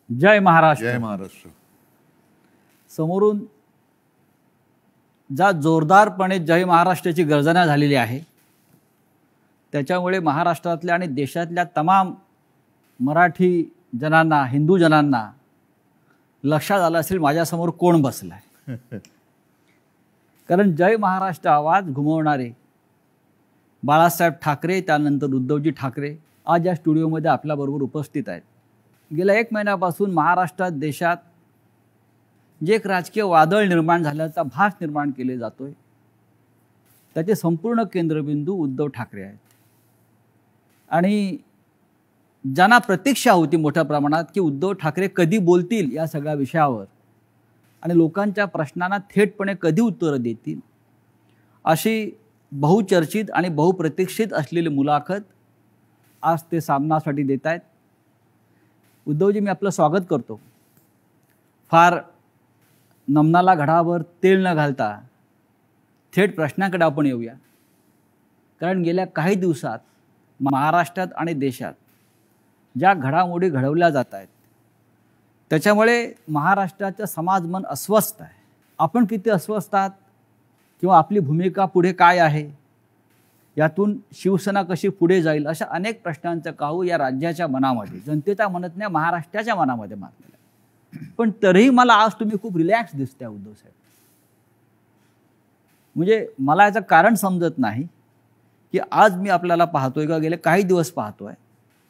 जय महाराष्ट्र. जय महाराष्ट्र. समोरून ज्या जोरदारपणे जय महाराष्ट्राची गर्जना झालेली आहे त्याच्यामुळे महाराष्ट्रातल्या आणि देशातल्या तमाम मराठी जनांना, हिंदू जनांना लक्षात आलं असेल माझ्यासमोर कोण बसलाय. कारण जय महाराष्ट्र आवाज घुमवणारे बाळासाहेब ठाकरे, त्यानंतर उद्धवजी ठाकरे आज या स्टुडिओमध्ये आपल्याबरोबर उपस्थित आहेत. गेल्या 1 महिन्यापासून महाराष्ट्रात, देशात जे एक राजकीय वादळ निर्माण झाल्याचा भास निर्माण केले जातोय त्याचे संपूर्ण केंद्रबिंदू उद्धव ठाकरे आहेत. आणि ज्यांना प्रतीक्षा होती मोठ्या प्रमाणात की उद्धव ठाकरे कधी बोलतील या सगळ्या विषयावर आणि लोकांच्या प्रश्नांना थेटपणे कधी उत्तरं देतील, अशी बहुचर्चित आणि बहुप्रतीक्षित असलेली मुलाखत आज ते सामनासाठी देत आहेत. उद्धवजी, मी आपलं स्वागत करतो. फार नमनाला घडावर तेल न घालता थेट प्रश्नाकडे आपण येऊया. कारण गेल्या काही दिवसात महाराष्ट्रात आणि देशात ज्या घडामोडी घडवल्या जात आहेत त्याच्यामुळे महाराष्ट्राचं समाजमन अस्वस्थ आहे. आपण किती अस्वस्थ आहात किंवा आपली भूमिका पुढे काय आहे, यातून शिवसेना कशी पुढे जाईल, अशा अनेक प्रश्नांचं काहू या राज्याच्या मनामध्ये, जनतेच्या मनात नाही, महाराष्ट्राच्या मनामध्ये मारलेलं आहे. पण तरीही मला आज तुम्ही खूप रिलॅक्स दिसताय उद्धव साहेब. म्हणजे मला याचं कारण समजत नाही की आज मी आपल्याला पाहतोय का गेले काही दिवस पाहतोय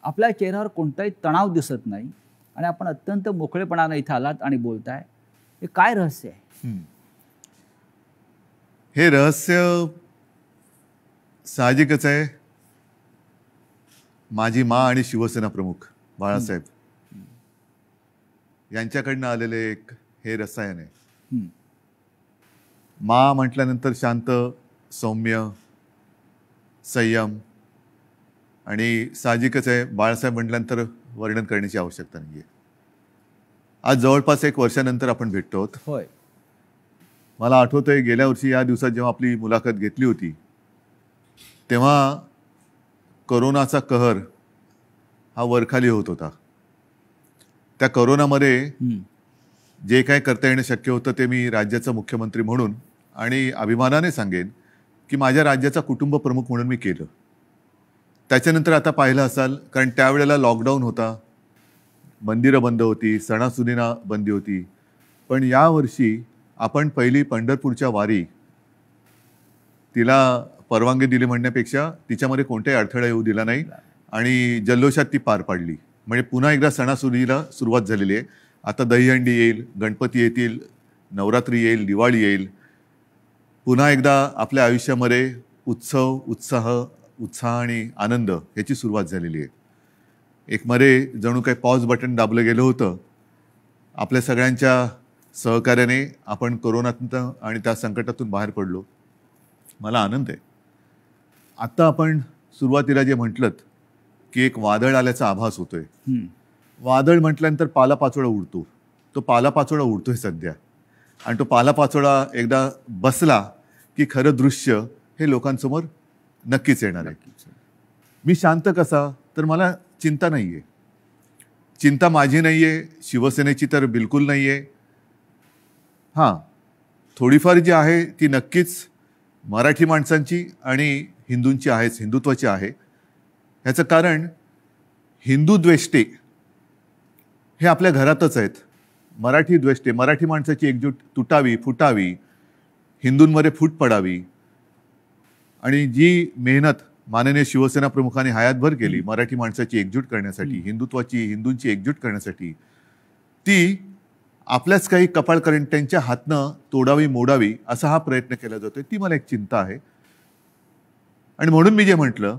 आपल्या चेहऱ्यावर कोणताही तणाव दिसत नाही आणि आपण अत्यंत मोकळेपणाने इथं आलात आणि बोलताय. हे काय रहस्य आहे? हे रहस्य साहजिकच आहे. माझी माँ आणि शिवसेना प्रमुख बाळासाहेब यांच्याकडनं आलेले एक हे रसायन आहे. माँ म्हटल्यानंतर शांत, सौम्य, संयम, आणि साहजिकच आहे बाळासाहेब म्हटल्यानंतर वर्णन करण्याची आवश्यकता नाही आहे. आज जवळपास 1 वर्षानंतर आपण भेटतो आहोत. होय. मला आठवतंय गेल्या वर्षी या दिवसात जेव्हा आपली मुलाखत घेतली होती तेव्हा कोरोनाचा कहर हा वरखाली होत होता. त्या कोरोनामध्ये जे काय करता येणं शक्य होतं ते मी राज्याचा मुख्यमंत्री म्हणून आणि अभिमानाने सांगेन की माझ्या राज्याचा कुटुंब प्रमुख म्हणून मी केलं. त्याच्यानंतर आता पाहिलं असाल, कारण त्यावेळेला लॉकडाऊन होता, मंदिरं बंद होती, सणासुदींना बंदी होती. पण यावर्षी आपण पहिली पंढरपूरच्या वारी, तिला परवानगी दिली म्हणण्यापेक्षा तिच्यामध्ये कोणताही अडथळा येऊ दिला नाही आणि जल्लोषात ती पार पाडली. म्हणजे पुन्हा एकदा सणासुदीला सुरुवात झालेली आहे. आता दहीहंडी येईल, गणपती येतील, नवरात्री येईल, दिवाळी येईल. पुन्हा एकदा आपल्या आयुष्यामध्ये उत्सव, उत्साह आणि आनंद याची सुरुवात झालेली आहे. एक मध्ये जणू काही पॉज बटन दाबलं गेलं होतं. आपल्या सगळ्यांच्या सहकार्याने आपण कोरोनातून आणि त्या संकटातून बाहेर पडलो. मला आनंद आहे. आता आपण सुरुवातीला जे म्हटलं की एक वादळ आल्याचा आभास होतोय. वादळ म्हटल्यानंतर पालापाचोळा उडतो. तो पालापाचोळा उडतोय सध्या, आणि तो पालापाचोळा एकदा बसला की खरं दृश्य हे लोकांसमोर नक्कीच येणार आहे. मी शांत कसा, तर मला चिंता नाही आहे. चिंता माझी नाही आहे, शिवसेनेची तर बिलकुल नाही आहे. हां, थोडीफार जी आहे ती नक्कीच मराठी माणसांची आणि हिंदूंची आहेच, हिंदुत्वाची आहे. ह्याचं कारण हिंदू द्वेष्टे हे आपल्या घरातच आहेत. मराठी द्वेष्टे, मराठी माणसाची एकजूट तुटावी, फुटावी, हिंदूंमध्ये फूट पडावी, आणि जी मेहनत माननीय शिवसेना प्रमुखांनी हयातभर केली मराठी माणसाची एकजूट करण्यासाठी, हिंदुत्वाची, हिंदूंची एकजूट करण्यासाठी, ती आपल्याच काही कपाळकरंट्यांच्या हातनं तोडावी, मोडावी असा हा प्रयत्न केला जातोय. ती मला एक चिंता आहे. आणि म्हणून मी जे म्हटलं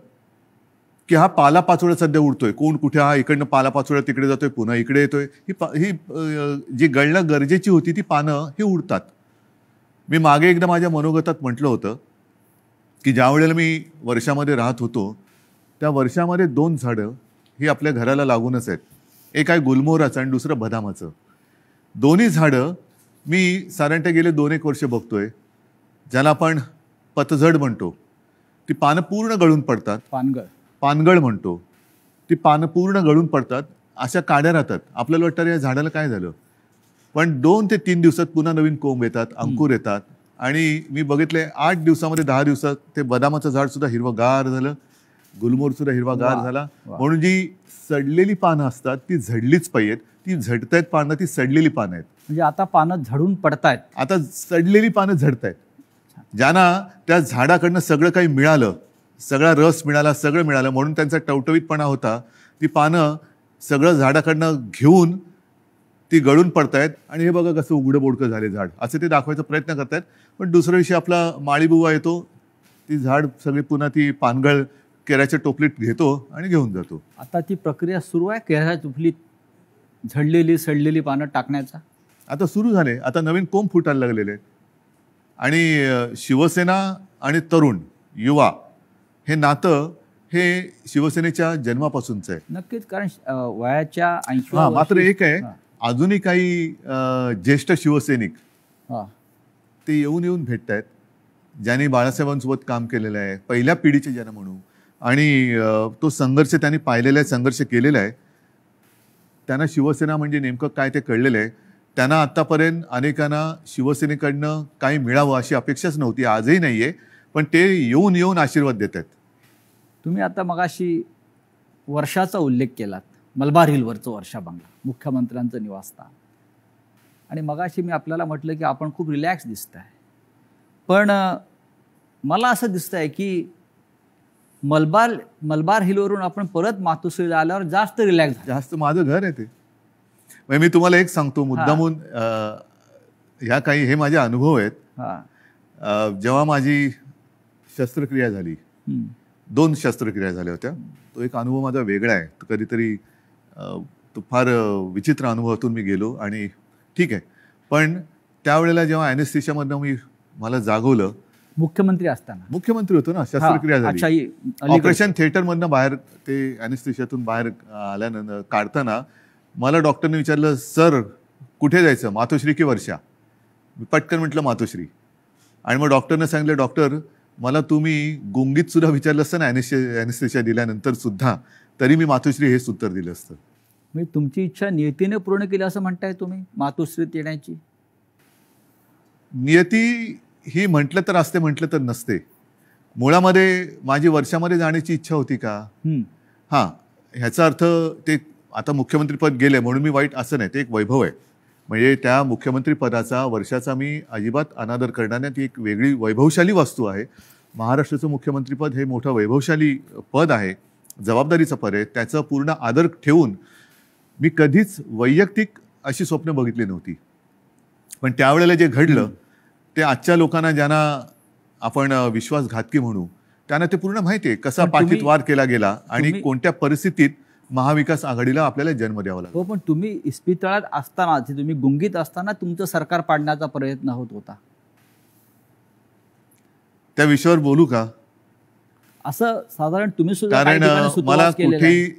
की हा पालापाचोळा सध्या उडतोय, कोण कुठे, हा इकडनं पालापाचोळा तिकडे जातोय, पुन्हा इकडे येतोय. ही जी गळणं गरजेची होती ती पानं ही उडतात. मी मागे एकदा माझ्या मनोगतात म्हटलं होतं की ज्या वेळेला मी वर्षामध्ये राहत होतो त्या वर्षामध्ये 2 झाडं ही आपल्या घराला लागूनच आहेत. एक आहे गुलमोहराचं आणि दुसरं बदामाचं. दोन्ही झाडं मी साधारणतः गेले 2-1 वर्ष बघतोय, ज्याला आपण पतझड म्हणतो. ती पानं पूर्ण गळून पडतात. पानगळ पानगळ म्हणतो. ती पानं पूर्ण गळून पडतात अशा काड्या राहतात. आपल्याला वाटतं या झाडाला काय झालं, पण 2 ते 3 दिवसात पुन्हा नवीन कोंब येतात, अंकुर येतात. आणि मी बघितले 8 दिवसामध्ये 10 दिवसात ते बदामाचं झाड सुद्धा हिरवगार झालं, गुलमोहर सुद्धा हिरवागार झाला. म्हणून जी सडलेली पानं असतात ती झडलीच पाहिजेत. ती झडतायत पानं, ती सडलेली पानं आहेत. म्हणजे आता पानं झडून पडतायत. आता सडलेली पानं झडतायत. ज्यांना त्या झाडाकडनं सगळं काही मिळालं, सगळा रस मिळाला, सगळं मिळालं, म्हणून त्यांचा टवटवीतपणा होता, ती पानं सगळं झाडाकडनं घेऊन ती गळून पडतायत. आणि हे बघा कसं उघडं बोडकं झाले झाड, असं ते दाखवायचा प्रयत्न करतायत. पण दुसऱ्या दिवशी आपला माळीबुवा येतो, ती झाड सगळी पुन्हा ती पानगळ केळ्याच्या टोपलीत घेतो आणि घेऊन जातो. आता ती प्रक्रिया सुरू आहे केळ्याच्या टोपलीत झडलेली सडलेली पानं टाकण्याचा. आता सुरू झाले. आता नवीन कोंब फुटायला लागलेले आहेत. आणि शिवसेना आणि तरुण युवा हे नातं हे शिवसेनेच्या जन्मापासूनच आहे. नक्कीच, कारण वयाच्या 80 मात्र एक आहे, अजूनही काही ज्येष्ठ शिवसैनिक ते येऊन भेटत आहेत, ज्यांनी बाळासाहेबांसोबत काम केलेलं आहे, पहिल्या पिढीचे ज्यांना म्हणू, आणि तो संघर्ष त्यांनी पाहिलेला आहे, संघर्ष केलेला आहे. त्यांना शिवसेना म्हणजे नेमकं काय ते कळलेलं आहे. त्यांना आत्तापर्यंत अनेकांना शिवसेनेकडनं काही मिळावं अशी अपेक्षाच नव्हती, आजही नाही आहे, पण ते येऊन आशीर्वाद देत आहेत. तुम्ही आता मगाशी वर्षाचा उल्लेख केलात, मलबार हिलवरचं वर्षा बंगला, मुख्यमंत्र्यांचं निवासस्थान. आणि मगाशी मी आपल्याला म्हटलं की आपण खूप रिलॅक्स दिसत आहे, पण मला असं दिसतं आहे की मलबार हिलवरून आपण परत मातोश्रीला आल्यावर जास्त रिलॅक्स, जास्त माझं घर आहे ते. म्हणजे मी तुम्हाला एक सांगतो मुद्दामून, ह्या काही हे माझे अनुभव आहेत. जेव्हा माझी शस्त्रक्रिया झाली, 2 शस्त्रक्रिया झाल्या होत्या, तो एक अनुभव माझा वेगळा आहे. कधीतरी तो फार विचित्र अनुभवातून मी गेलो आणि ठीक आहे. पण त्यावेळेला जेव्हा ॲनेस्थेशियामधनं मला जागवलं, मुख्यमंत्री असताना, मुख्यमंत्री होतो ना, शस्त्रक्रिया झाली, ऑपरेशन थिएटरमधनं बाहेर, ते ॲनेस्थेशियातून बाहेर आल्यानंतर काढताना मला डॉक्टरने विचारलं, सर कुठे जायचं, मातोश्री की वर्षा? मी पटकन म्हटलं मातोश्री. आणि मग डॉक्टरने सांगितलं, डॉक्टर मला तुम्ही गुंगीत सुद्धा विचारलं असतं ना ॲनेस्थेशिया दिल्यानंतर सुद्धा, तरी मी मातोश्री हेच उत्तर दिलं असतं. म्हणजे तुमची इच्छा नियतीने पूर्ण केली असं म्हणताय तुम्ही मातोश्रीत येण्याची? नियती ही म्हटलं तर असते, म्हटलं तर नसते. मुळामध्ये माझी वर्षामध्ये जाण्याची इच्छा होती का? ह्याचा अर्थ ते आता मुख्यमंत्रीपद गेले म्हणून मी वाईट असं नाही, ते एक वैभव आहे. म्हणजे त्या मुख्यमंत्रीपदाचा, वर्षाचा मी अजिबात अनादर करणार नाही. ती एक वेगळी वैभवशाली वस्तू आहे. महाराष्ट्राचं मुख्यमंत्रीपद हे मोठं वैभवशाली पद आहे, जबाबदारीचं पद आहे. त्याचं पूर्ण आदर ठेवून मी कधीच वैयक्तिक अशी स्वप्न बघितली नव्हती. पण त्यावेळेला जे घडलं ते आजच्या लोकांना, ज्यांना आपण विश्वासघातकी म्हणू, त्यांना ते पूर्ण माहिती आहे कसा पाठीत वार केला गेला आणि कोणत्या परिस्थितीत महाविकास आघाडीला आपल्याला जन्म द्यावा लागला. हो, पण तुम्ही इस्पितळात असताना, तुम्ही गुंगीत असताना तुमचं सरकार पाडण्याचा प्रयत्न होत होता. त्या विषयावर बोलू का? असं साधारण तुम्ही सुद्धा, कारण मला कुठेही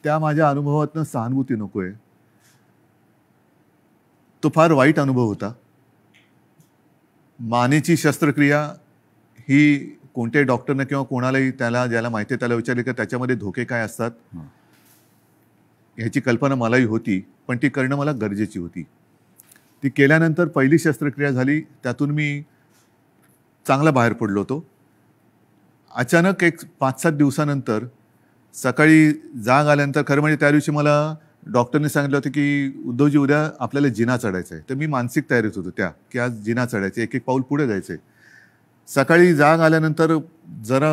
त्या माझ्या अनुभवातनं सहानुभूती नकोय. तो फार वाईट अनुभव होता. मानेची शस्त्रक्रिया ही कोणत्याही डॉक्टरनं किंवा कोणालाही, ज्याला माहिती आहे त्याला विचारले की त्याच्यामध्ये धोके काय असतात, ह्याची कल्पना मलाही होती, पण ती करणं मला गरजेची होती. ती केल्यानंतर पहिली शस्त्रक्रिया झाली, त्यातून मी चांगला बाहेर पडलो होतो. अचानक एक 5-7 दिवसानंतर सकाळी जाग आल्यानंतर, खरं म्हणजे त्या दिवशी मला डॉक्टरने सांगितलं होतं की उद्धवजी उद्या आपल्याला जिना चढायचं आहे. तर मी मानसिक तयारीत होतो की आज जिना चढायचं, एक पाऊल पुढे जायचं आहे. सकाळी जाग आल्यानंतर जरा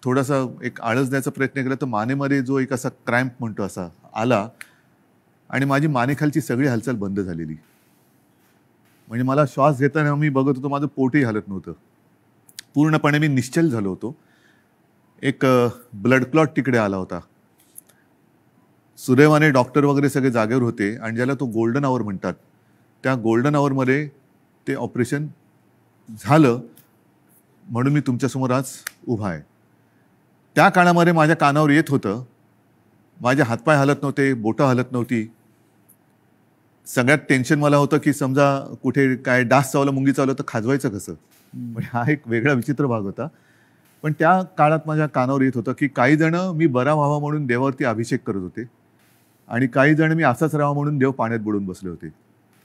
थोडासा एक आळस द्यायचा प्रयत्न केला, तर मानेमध्ये जो एक असा क्रॅम्प म्हणतो असा आला आणि माझी मानेखालची सगळी हालचाल बंद झालेली. म्हणजे मला श्वास घेताना मी बघत होतो, माझं पोटही हलत नव्हतं. पूर्णपणे मी निश्चल झालो होतो. एक ब्लड क्लॉट तिकडे आला होता. सुदैवाने डॉक्टर वगैरे सगळे जागेवर होते आणि ज्याला तो गोल्डन आवर म्हणतात, त्या गोल्डन आवरमध्ये ते ऑपरेशन झालं, म्हणून मी तुमच्यासमोर आज उभा आहे. त्या काळामध्ये माझ्या कानावर येत होतं, माझे हातपाय हलत नव्हते, बोटं हलत नव्हती. सगळ्यात टेन्शन मला होतं की समजा कुठे काय डास चावला, मुंगी चावलं तर खाजवायचं कसं. म्हणजे हा एक वेगळा विचित्र भाग होता. पण त्या काळात माझ्या कानावर येत होतं की काही जण मी बरा व्हावा म्हणून देवावरती अभिषेक करत होते. आणि काही जण मी असाच राहावा म्हणून देव पाण्यात बुडून बसले होते.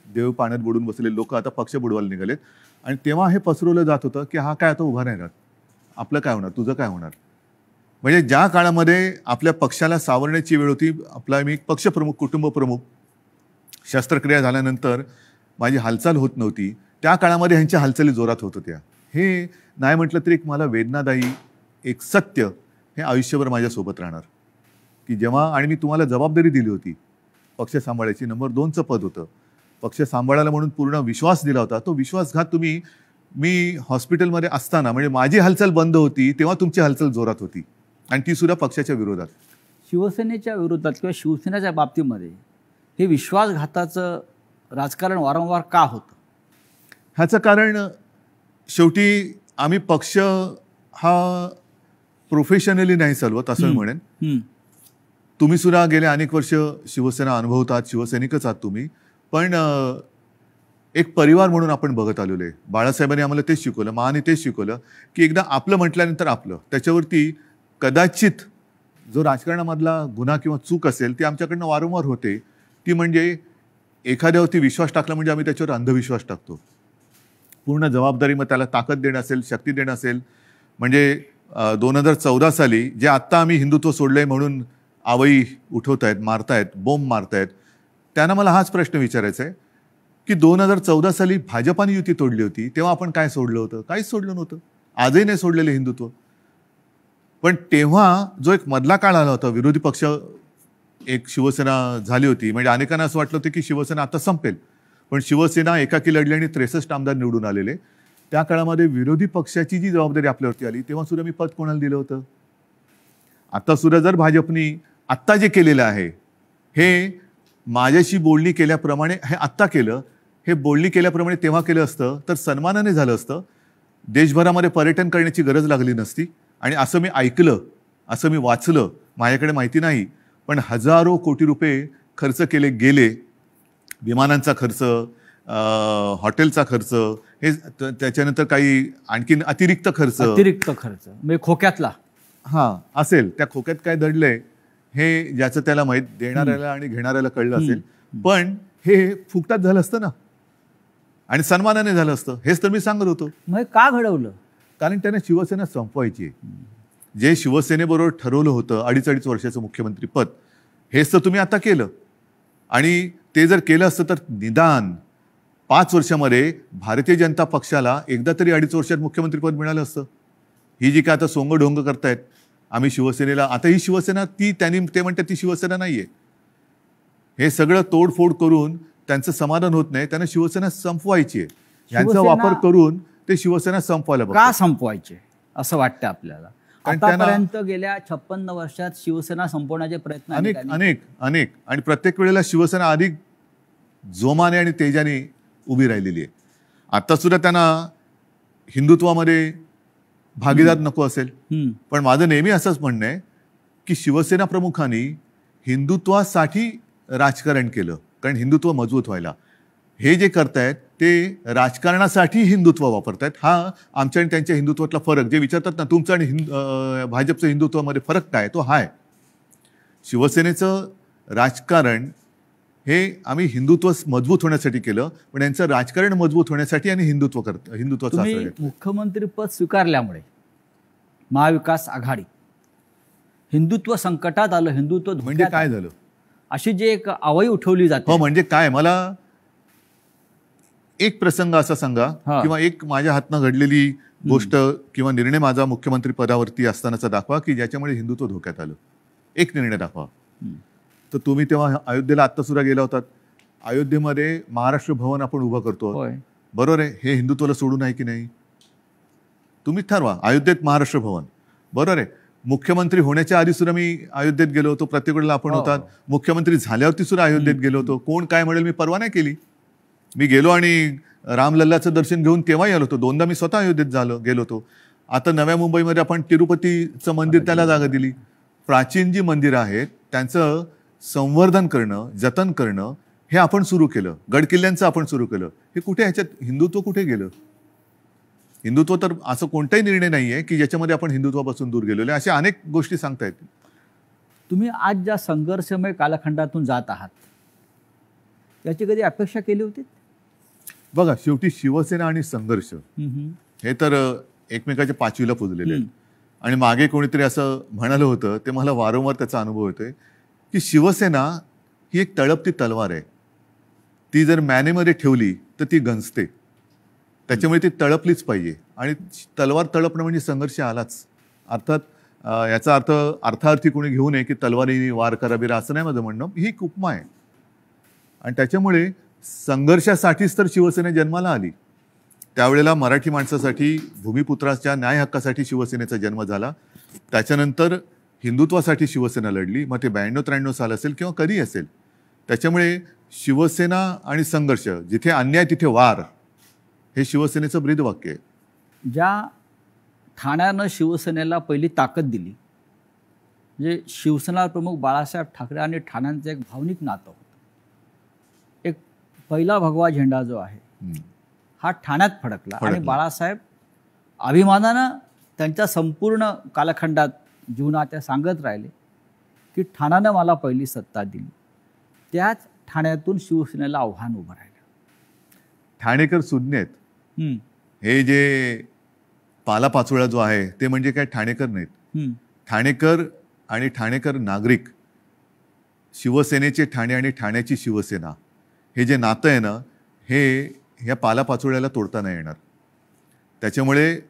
देव पाण्यात बुडून बसलेले लोक आता पक्ष बुडवायला निघालेत. आणि तेव्हा हे पसरवलं जात होतं की हा काय आता उभा नाही राहत, आपलं काय होणार, तुझं काय होणार. म्हणजे ज्या काळामध्ये आपल्या पक्षाला सावरण्याची वेळ होती, आपला मी पक्षप्रमुख, कुटुंब प्रमुख, शस्त्रक्रिया झाल्यानंतर माझी हालचाल होत नव्हती, त्या काळामध्ये ह्यांच्या हालचाली जोरात होत होत्या. हे नाही म्हटलं तरी एक मला वेदनादायी एक सत्य हे आयुष्यभर माझ्यासोबत राहणार की जेव्हा, आणि मी तुम्हाला जबाबदारी दिली होती पक्ष सांभाळायची, नंबर 2चं पद होतं, पक्ष सांभाळायला म्हणून पूर्ण विश्वास दिला होता. तो विश्वासघात तुम्ही, मी हॉस्पिटलमध्ये असताना, म्हणजे माझी हालचाल बंद होती तेव्हा तुमची हालचाल जोरात होती, आणि ती सुद्धा पक्षाच्या विरोधात. शिवसेनेच्या विरोधात किंवा शिवसेनेच्या बाबतीमध्ये हे विश्वासघाताचं राजकारण वारंवार का होतं? ह्याचं कारण शेवटी आम्ही पक्ष हा प्रोफेशनली नाही चालवत असं मी म्हणेन. तुम्ही सुद्धा गेले अनेक वर्ष शिवसेना अनुभवतात, शिवसैनिकच आहात तुम्ही, पण एक परिवार म्हणून आपण बघत आलेलो आहे. बाळासाहेबांनी आम्हाला तेच शिकवलं, माने तेच शिकवलं की एकदा आपलं म्हटल्यानंतर आपलं, त्याच्यावरती कदाचित जो राजकारणामधला गुन्हा किंवा चूक असेल ती आमच्याकडनं वारंवार होते, ती म्हणजे एखाद्यावरती विश्वास टाकला म्हणजे आम्ही त्याच्यावर अंधविश्वास टाकतो. पूर्ण जबाबदारी, मग त्याला ताकद देणं असेल, शक्ती देणं असेल. म्हणजे 2014 साली जे आत्ता आम्ही हिंदुत्व सोडलंय म्हणून आवई उठवत आहेत, मारतायत, बोंब मारतायत, त्यांना मला हाच प्रश्न विचारायचा आहे की 2014 साली भाजपाने युती तोडली होती तेव्हा आपण काय सोडलं होतं? काहीच सोडलं नव्हतं. आजही नाही सोडलेलं हिंदुत्व. पण तेव्हा जो एक मधला काळ आला होता, विरोधी पक्ष एक शिवसेना झाली होती, म्हणजे अनेकांना असं वाटलं होतं की शिवसेना आता संपेल, पण शिवसेना एकाकी लढली आणि 63 आमदार निवडून आलेले. त्या काळामध्ये विरोधी पक्षाची जी जबाबदारी आपल्यावरती आली तेव्हा सुद्धा मी पद कोणाला दिलं होतं? आता सुद्धा जर भाजपनी आत्ता जे केलेलं आहे हे माझ्याशी बोलणी केल्याप्रमाणे हे आत्ता केलं, हे बोलणी केल्याप्रमाणे तेव्हा केलं असतं तर सन्मानाने झालं असतं. देशभरामध्ये पर्यटन करण्याची गरज लागली नसती. आणि असं मी ऐकलं, असं मी वाचलं, माझ्याकडे माहिती नाही, पण हजारो कोटी रुपये खर्च केले गेले. विमानांचा खर्च, हॉटेलचा खर्च, हे त्याच्यानंतर काही आणखीन अतिरिक्त खर्च म्हणजे खोक्यातला असेल, त्या खोक्यात काय दडलंय हे ज्याचं त्याला माहीत, देणाऱ्याला आणि घेणाऱ्याला कळलं असेल. पण हे फुकटात झालं असतं ना, आणि सन्मानाने झालं असतं. हेच तर मी सांगत होतो. मग का घडवलं? कारण त्यांना शिवसेना संपवायची आहे. जे शिवसेनेबरोबर ठरवलं होतं 2.5 वर्षाचं मुख्यमंत्री पद, हेच तर तुम्ही आता केलं. आणि ते जर केलं असतं तर निदान 5 वर्षामध्ये भारतीय जनता पक्षाला एकदा तरी 2.5 वर्षात मुख्यमंत्रीपद मिळालं असतं. ही जी काय आता सोंगढोंग करतायत आम्ही शिवसेनेला, आता ही शिवसेना ते म्हणतात ती शिवसेना नाहीये. हे सगळं तोडफोड करून त्यांचं समाधान होत नाही. त्यांना शिवसेना संपवायची आहे. यांचा वापर करून ते शिवसेना संपवायला का संपवायचे असं वाटतं आपल्याला? आतापर्यंत गेल्या 56 वर्षात शिवसेना संपवण्याचे प्रयत्न अनेक आणि प्रत्येक वेळेला शिवसेना अधिक जोमाने आणि तेजाने उभी राहिलेली आहे. आता सुद्धा त्यांना हिंदुत्वामध्ये भागीदार नको असेल, पण माझं नेहमी असंच म्हणणं आहे की शिवसेना प्रमुखांनी हिंदुत्वासाठी राजकारण केलं, कारण हिंदुत्व मजबूत व्हायला. हे जे करतायत ते राजकारणासाठी हिंदुत्व वापरतायत. हा आमच्या आणि त्यांच्या हिंदुत्वातला फरक, जे विचारतात ना तुमचं आणि भाजपचं हिंदुत्वामध्ये फरक काय, तो हा आहे. शिवसेनेचं राजकारण हे आम्ही हिंदुत्व मजबूत होण्यासाठी केलं, पण यांचं राजकारण मजबूत होण्यासाठी आणि हिंदुत्वाचा आश्रय घेतला. मुख्यमंत्रीपद स्वीकारल्यामुळे महाविकास आघाडी हिंदुत्व संकटात आलं, हिंदुत्व म्हणजे काय झालं अशी जी एक आवई उठवली जाते. हो, म्हणजे काय, मला एक प्रसंग असा सांगा किंवा एक माझ्या हातनं घडलेली गोष्ट किंवा निर्णय माझा मुख्यमंत्री पदावरती असतानाचा दाखवा की ज्याच्यामुळे हिंदुत्व धोक्यात आलं. एक निर्णय दाखवा. तर तुम्ही तेव्हा अयोध्येला आत्ता सुद्धा गेला होतात. अयोध्येमध्ये महाराष्ट्र भवन आपण उभं करतो, बरोबर आहे. हे हिंदुत्वाला सोडून आहे की नाही? तुम्ही ठरवा. अयोध्येत महाराष्ट्र भवन, बरोबर आहे. मुख्यमंत्री होण्याच्या आधी सुद्धा मी अयोध्येत गेलो होतो, प्रत्येक वेळेला आपण होतात. मुख्यमंत्री झाल्यावरती सुद्धा अयोध्येत गेलो होतो. कोण काय म्हणेल मी परवा नाही केली. मी गेलो आणि रामलल्लाचं दर्शन घेऊन तेव्हाही आलो होतो. 2दा मी स्वतः अयोध्येत गेलो होतो. आता नव्या मुंबईमध्ये आपण तिरुपतीचं मंदिर त्याला जागा दिली. प्राचीन जी मंदिरं आहेत त्यांचं संवर्धन करणं, जतन करणं हे आपण सुरू केलं. गडकिल्ल्यांचं आपण सुरू केलं. हे कुठे, ह्याच्यात हिंदुत्व कुठे गेलं? हिंदुत्व तर असं कोणताही निर्णय नाही आहे की ज्याच्यामध्ये आपण हिंदुत्वापासून दूर गेलेलो आहे. अशा अनेक गोष्टी सांगता येतील. तुम्ही आज ज्या संघर्षमय कालखंडातून जात आहात याची कधी अपेक्षा केली होती? बघा, शेवटी शिवसेना आणि संघर्ष हे तर एकमेकाच्या पाचवीला पुजलेले आहेत. आणि मागे कोणीतरी असं म्हणालं होतं, ते मला वारंवार त्याचा अनुभव येतोय, की शिवसेना ही एक तळपती तलवार आहे. ती जर मॅनेमध्ये ठेवली तर ती गंजते. त्याच्यामुळे ती तळपलीच पाहिजे. आणि तलवार तळपणं म्हणजे संघर्ष आलाच. अर्थात याचा अर्थ अर्थार्थी कोणी घेऊ नये की तलवारीने वार करा बिरा, असं नाही माझं म्हणणं. ही एक उपमा आहे. आणि त्याच्यामुळे संघर्षासाठीच तर शिवसेना जन्माला आली. त्यावेळेला मराठी माणसासाठी, भूमिपुत्राच्या न्याय हक्कासाठी शिवसेनेचा जन्म झाला. त्याच्यानंतर हिंदुत्वासाठी शिवसेना लढली. मग ते 92-93 साल असेल किंवा कधी असेल. त्याच्यामुळे शिवसेना आणि संघर्ष, जिथे अन्याय तिथे वार, हे शिवसेनेचं ब्रीदवाक्य आहे. ज्या ठाण्यानं शिवसेनेला पहिली ताकद दिली, म्हणजे शिवसेना प्रमुख बाळासाहेब ठाकरे आणि ठाण्यांचं एक भावनिक नातं होतं. एक पहिला भगवा झेंडा जो आहे हा ठाण्यात फडकला आणि बाळासाहेब अभिमानानं त्यांच्या संपूर्ण कालखंडात जीवनात त्या सांगत राहिले की ठाण्यानं मला पहिली सत्ता दिली. त्याच ठाण्यातून शिवसेनेला आव्हान उभं राहिलं. ठाणेकर सुज्ञ आहेत. हे जे पालापाचोळा जो आहे ते म्हणजे काय ठाणेकर नाहीत. ठाणेकर आणि ठाणेकर नागरिक, शिवसेनेचे ठाणे आणि ठाण्याची शिवसेना, हे जे नातं आहे ना, हे ह्या पालापाचोळ्याला तोडता नाही येणार. त्याच्यामुळे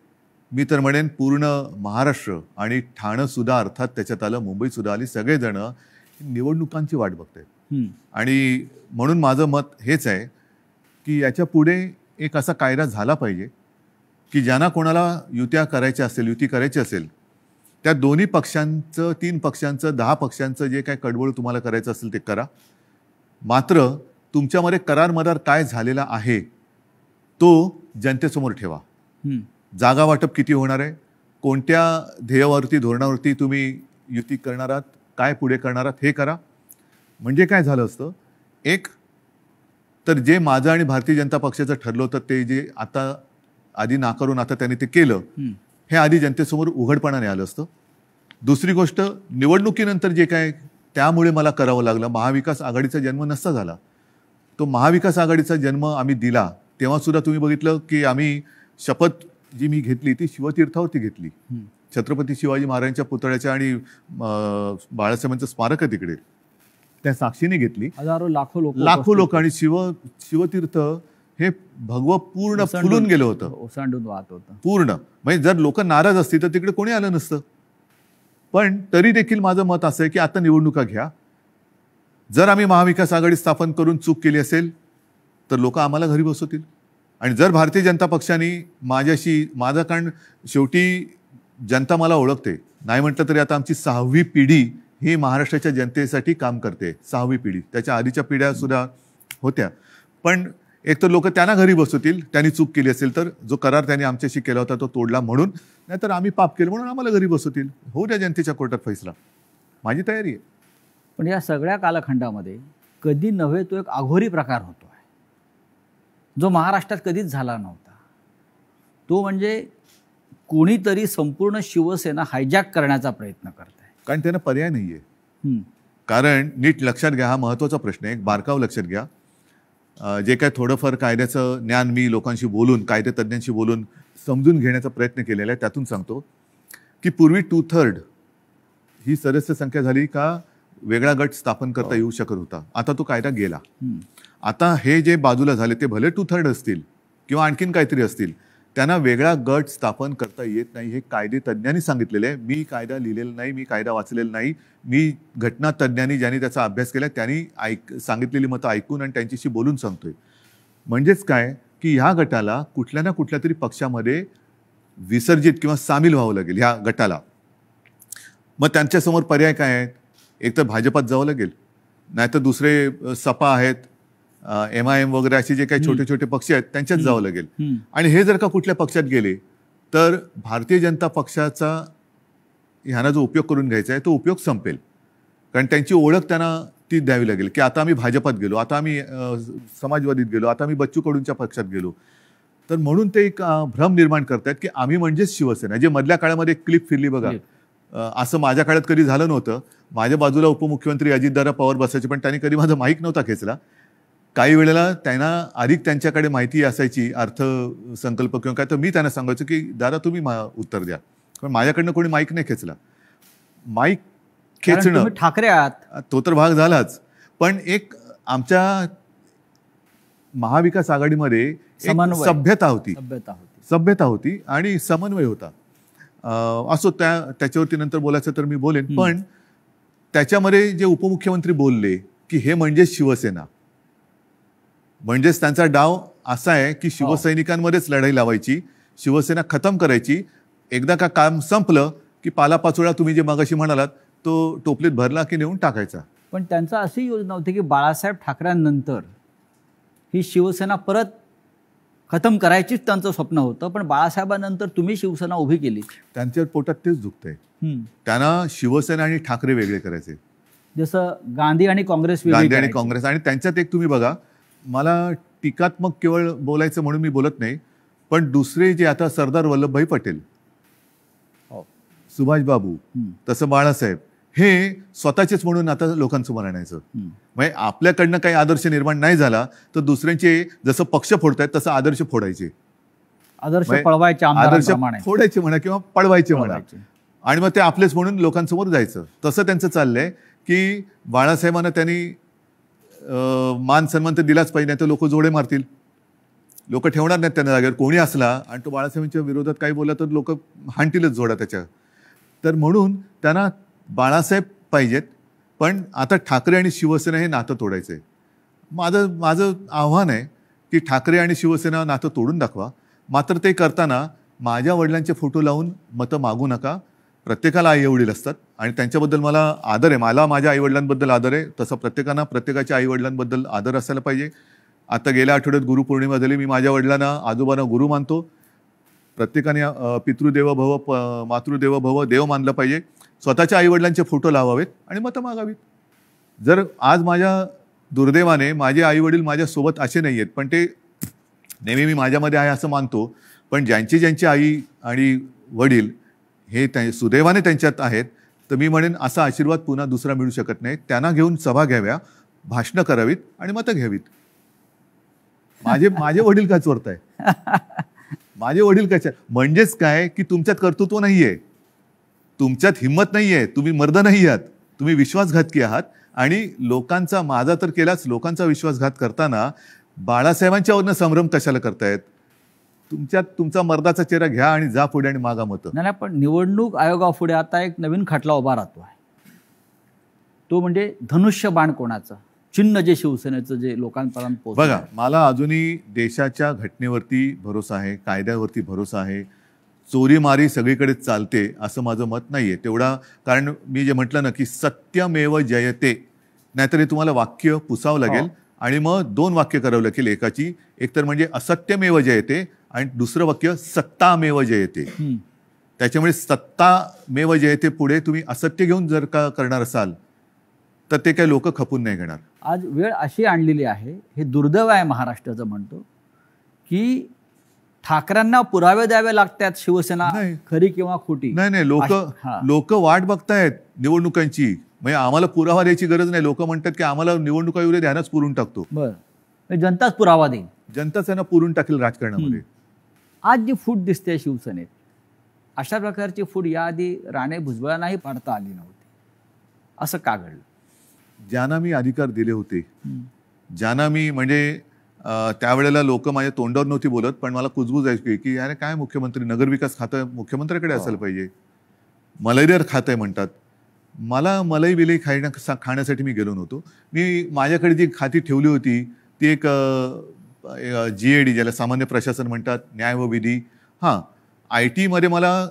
मी तर म्हणेन पूर्ण महाराष्ट्र आणि ठाणं सुद्धा अर्थात त्याच्यात आलं, मुंबई सुद्धा आली, सगळेजण निवडणुकांची वाट बघतायत. आणि म्हणून माझं मत हेच आहे की याच्या पुढे एक असा कायदा झाला पाहिजे की ज्यांना कोणाला युती करायची असेल त्या दोन्ही पक्षांचं, 3 पक्षांचं, 10 पक्षांचं जे काय कडबोळ तुम्हाला करायचं असेल ते करा. मात्र तुमच्यामध्ये करार मदार काय झालेला आहे तो जनतेसमोर ठेवा. जागा वाटप किती होणार आहे, कोणत्या ध्येयावरती, धोरणावरती तुम्ही युती करणार आहात, काय पुढे करणार आहात, हे करा. म्हणजे काय झालं असतं, एक तर जे माझं आणि भारतीय जनता पक्षाचं ठरलं होतं ते जे आता आधी नाकारून आता त्यांनी ते केलं, हे आधी जनतेसमोर उघडपणाने आलं असतं. दुसरी गोष्ट, निवडणुकीनंतर जे काय त्यामुळे मला करावं लागलं, महाविकास आघाडीचा जन्म नसता झाला. तो महाविकास आघाडीचा जन्म आम्ही दिला तेव्हा सुद्धा तुम्ही बघितलं की आम्ही शपथ जी मी घेतली ती शिवतीर्थावरती घेतली. छत्रपती शिवाजी महाराजांच्या पुतळ्याच्या आणि बाळासाहेबांचं स्मारक आहे तिकडे, त्या साक्षीने घेतली. हजारो लाखो लोक आणि शिवतीर्थ हे भगवं पूर्ण फुलून गेलं होतं, ओसांडून वाहत होतं पूर्ण. म्हणजे जर लोक नाराज असतील तर तिकडे कोणी आलं नसतं. पण तरी देखील माझं मत असं आहे की आता निवडणुका घ्या. जर आम्ही महाविकास आघाडी स्थापन करून चूक केली असेल तर लोक आम्हाला घरी बसवतील. आणि जर भारतीय जनता पक्षाने माझं, कारण शेवटी जनता मला ओळखते, नाही म्हटलं तरी आता आमची 6वी पिढी ही महाराष्ट्राच्या जनतेसाठी काम करते. 6वी पिढी, त्याच्या आधीच्या पिढ्या सुद्धा होत्या. पण एक तर लोक त्यांना घरी बसवतील त्यांनी चूक केली असेल तर, जो करार त्यांनी आमच्याशी केला होता तो तोडला म्हणून, नाहीतर आम्ही पाप केलं म्हणून आम्हाला घरी बसवतील. होऊ द्या जनतेच्या कोर्टात फैसला, माझी तयारी आहे. पण या सगळ्या कालखंडामध्ये कधी नव्हे तो एक आघोरी प्रकार होतो आहे जो महाराष्ट्रात कधीच झाला नव्हता. तो म्हणजे कोणीतरी संपूर्ण शिवसेना हायजॅक करण्याचा प्रयत्न करत आहे. कारण त्यांना पर्याय नाही आहे. कारण नीट लक्षात घ्या, हा महत्त्वाचा प्रश्न आहे, एक बारकाव लक्षात घ्या. जे काय थोडंफार कायद्याचं ज्ञान मी लोकांशी बोलून, कायदेतज्ञांशी बोलून समजून घेण्याचा प्रयत्न केलेला आहे, त्यातून सांगतो की पूर्वी 2/3 ही सदस्य संख्या झाली का वेगळा गट स्थापन करता येऊ शकत होता. आता तो कायदा गेला. आता हे जे बाजूला झाले ते भले 2/3 असतील किंवा आणखीन काहीतरी असतील, त्यांना वेगळा गट स्थापन करता येत नाही. हे कायदेतज्ञांनी सांगितलेलं आहे. मी कायदा लिहिलेला नाही, मी कायदा वाचलेला नाही. मी घटनातज्ञांनी ज्यांनी त्याचा अभ्यास केला त्यांनी सांगितलेली मतं ऐकून आणि त्यांच्याशी बोलून सांगतोय. म्हणजेच काय की ह्या गटाला कुठल्या ना कुठल्या तरी पक्षामध्ये विसर्जित किंवा सामील व्हावं लागेल ह्या गटाला. मग त्यांच्यासमोर पर्याय काय आहेत, एक तर भाजपात जावं लागेल, नाहीतर दुसरे सपा आहेत, MIM वगैरे असे जे काही छोटे छोटे पक्ष आहेत त्यांच्यात जावं लागेल. आणि हे जर का कुठल्या पक्षात गेले तर भारतीय जनता पक्षाचा ह्यांना जो उपयोग करून घ्यायचा आहे तो उपयोग संपेल. कारण त्यांची ओळख त्यांना ती द्यावी लागेल की आता आम्ही भाजपात गेलो, आता आम्ही समाजवादीत गेलो, आता आम्ही बच्चू कडूंच्या पक्षात गेलो. तर म्हणून ते एक भ्रम निर्माण करतायत की आम्ही म्हणजेच शिवसेना. जे मधल्या काळामध्ये क्लिप फिरली बघा, असं माझ्या काळात कधी झालं नव्हतं. माझ्या बाजूला उपमुख्यमंत्री अजितदादा पवार बसायचे, पण त्यांनी कधी माझा माईक नव्हता खेचला. काही वेळेला त्यांना अधिक त्यांच्याकडे माहिती असायची अर्थसंकल्प किंवा काय, तर मी त्यांना सांगायचो की दादा तुम्ही उत्तर द्या, पण माझ्याकडनं कोणी माईक नाही खेचला. माईक खेचणं, तुम्ही ठाकरे आहात तो तर भाग झालाच, पण एक आमच्या महाविकास आघाडीमध्ये एक सभ्यता होती आणि समन्वय होता. असो, त्याच्यावरती नंतर बोलायचं तर मी बोलेन. पण त्याच्यामध्ये जे उपमुख्यमंत्री बोलले की हे म्हणजे शिवसेना, म्हणजेच त्यांचा डाव असा आहे की शिवसैनिकांमध्येच लढाई लावायची, शिवसेना खतम करायची. एकदा का काम संपलं की पालापाचोळा तुम्ही जे मगाशी म्हणालात तो टोपलीत भरला की नेऊन टाकायचा. पण त्यांचा अशी योजना होती की बाळासाहेब ठाकरेंनंतर ही शिवसेना परत खतम करायचीच त्यांचं स्वप्न होतं, पण बाळासाहेबांनंतर तुम्ही शिवसेना उभी केली. त्यांच्या पोटात तेच दुखतंय. त्यांना शिवसेना आणि ठाकरे वेगळे करायचे, जसं गांधी आणि काँग्रेस आणि त्यांच्यात एक तुम्ही बघा, मला टीकात्मक केवळ बोलायचं म्हणून मी बोलत नाही, पण दुसरे जे आता सरदार वल्लभभाई पटेल, सुभाष बाबू, तसं बाळासाहेब, हे स्वतःचेच म्हणून आता लोकांसमोर आणायचं. म्हणजे आपल्याकडनं काही आदर्श निर्माण नाही झाला तर दुसऱ्यांचे जसं पक्ष फोडतायत तसं आदर्श फोडायचे, आदर्श फोडायचे म्हणा किंवा पळवायचे म्हणा, आणि मग ते आपलेच म्हणून लोकांसमोर जायचं. तसं त्यांचं चाललंय की बाळासाहेबांना त्यांनी मान सन्मान तर दिलाच पाहिजे, नाही तर लोक जोडे मारतील, लोक ठेवणार नाहीत त्यांना जागेवर. कोणी असला आणि तो बाळासाहेबांच्या विरोधात काही बोलला तर लोक हाणतीलच जोडा त्याच्या. तर म्हणून त्यांना बाळासाहेब पाहिजेत, पण आता ठाकरे आणि शिवसेना हे नातं तोडायचं आहे. माझं आव्हान आहे की ठाकरे आणि शिवसेना नातं तोडून दाखवा. मात्र ते करताना माझ्या वडिलांचे फोटो लावून मतं मागू नका. प्रत्येकाला आई वडील असतात आणि त्यांच्याबद्दल मला आदर आहे, मला माझ्या आईवडिलांबद्दल आदर आहे, तसं प्रत्येकानं प्रत्येकाच्या आईवडिलांबद्दल आदर असायला पाहिजे. आता गेल्या आठवड्यात गुरुपौर्णिमा झाली, मी माझ्या वडिलांना आजोबांना गुरु मानतो. प्रत्येकाने पितृदेव भव मातृदेव भव देव मानलं पाहिजे. स्वतःच्या आईवडिलांचे फोटो लावावेत आणि मतं मागावीत. जर आज माझ्या दुर्दैवाने माझे आईवडील माझ्यासोबत असे नाही आहेत, पण ते नेहमी मी माझ्यामध्ये आहे असं मानतो, पण ज्यांची आई आणि वडील हे सुदैवाने त्यांच्यात आहेत, तर मी म्हणेन असा आशीर्वाद पुन्हा दुसरा मिळू शकत नाही. त्यांना घेऊन सभा घ्याव्या, भाषणं करावीत आणि मतं घ्यावीत. माझे वडील काय चोरताय? माझे वडील काय? म्हणजेच काय की तुमच्यात कर्तृत्व नाहीये, तुमच्यात हिंमत नाहीये, तुम्ही मर्द नाही आहात, तुम्ही विश्वासघातकी आहात. आणि लोकांचा, माझा तर केलाच, लोकांचा विश्वासघात करताना बाळासाहेबांच्यावरनं संभ्रम कशाला करतायत? तुमच्यात तुमचा मर्दाचा चेहरा घ्या आणि जा पुढे आणि मागा मतं. नाही, पण निवडणूक आयोगापुढे आता एक नवीन खटला उभा राहतो आहे, तो म्हणजे धनुष्यबाण कोणाचं चिन्ह, जे शिवसेनेचं जे लोकांपर्यंत पोहोचलं. बघा, मला अजूनही देशाच्या घटनेवरती भरोसा आहे, कायद्यावरती भरोसा आहे. चोरीमारी सगळीकडे चालते असं माझं मत नाहीये तेवढा. कारण मी जे म्हटलं ना की सत्यमेव जयते, नाहीतर तुम्हाला वाक्य पुसावं लागेल आणि मग दोन वाक्य करावं लागेल एकाची. एक तर म्हणजे असत्यमेव जयते आणि दुसरं वाक्य सत्तामेव जयते. त्याच्यामुळे सत्तामेव जयते पुढे तुम्ही असत्य घेऊन जर का करणार असाल तर ते काही लोक खपून नाही घेणार. आज वेळ अशी आणलेली आहे, हे दुर्दैव आहे महाराष्ट्राचं म्हणतो, की ठाकरेंना पुरावे द्यावे लागतात शिवसेना खरी किंवा खोटी. नाही, लोक वाट बघतायत निवडणुकांची. म्हणजे आम्हाला पुरावा द्यायची गरज नाही. लोक म्हणतात की आम्हाला निवडणुका येऊ दे, ध्यानच पुरून टाकतो. बरं, जनताच पुरावा देईल, जनताच त्यांना पुरून टाकेल राजकारणामध्ये. आज जी फूट दिसते शिवसेनेत, अशा प्रकारची फूट याआधी राणे भुजबळांनाही पाडता आली नव्हती. असं का घडलं? ज्यांना मी अधिकार दिले होते, ज्यांना मी म्हणजे त्यावेळेला लोक माझ्या तोंडावर नव्हती बोलत, पण मला कुजबूज ऐकली की अरे काय मुख्यमंत्री, नगरविकास खातं मुख्यमंत्र्याकडे असायला पाहिजे, मलाईदार खातं आहे म्हणतात. मला मलाई विलई खाण्यासाठी मी गेलो नव्हतो. मी माझ्याकडे जी खाती ठेवली होती ती एक GAD, ज्याला सामान्य प्रशासन म्हणतात, न्याय व विधी. IT मध्ये मला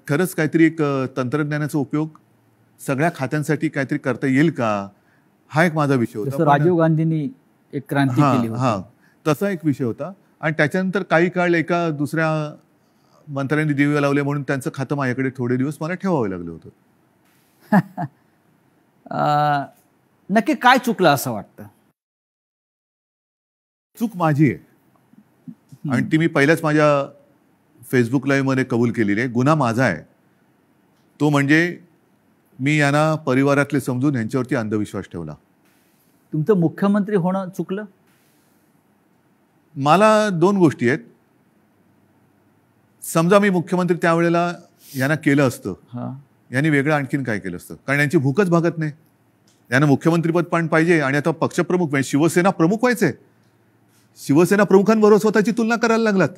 खरंच काहीतरी एक तंत्रज्ञानाचा उपयोग सगळ्या खात्यांसाठी काहीतरी करता येईल का, हा एक माझा विषय होता. राजीव गांधींनी एक क्रांती केली होती, तसा एक विषय होता. आणि त्याच्यानंतर काही काळ एका दुसऱ्या मंत्र्यांनी दिवे लावले म्हणून त्यांचं खातं माझ्याकडे थोडे दिवस मला ठेवावं लागलं होतं. नक्की काय चुकलं असं वाटतं? चूक माझी आहे आणि ती मी पहिल्याच माझ्या फेसबुक लाईव्ह मध्ये कबूल केलेली आहे. गुन्हा माझा आहे, तो म्हणजे मी यांना परिवारातले समजून यांच्यावरती अंधविश्वास ठेवला. तुमचं मुख्यमंत्री होणं चुकलं? मला 2 गोष्टी आहेत. समजा मी मुख्यमंत्री त्यावेळेला यांना केलं असतं, हां, यांनी वेगळं आणखीन काय केलं असतं, कारण यांची भूकच भागत नाही. यांना मुख्यमंत्रीपद पण पाहिजे आणि आता पक्षप्रमुख म्हणजे शिवसेना प्रमुख व्हायचे. शिवसेना प्रमुखांबरोबर स्वतःची तुलना करायला लागलात.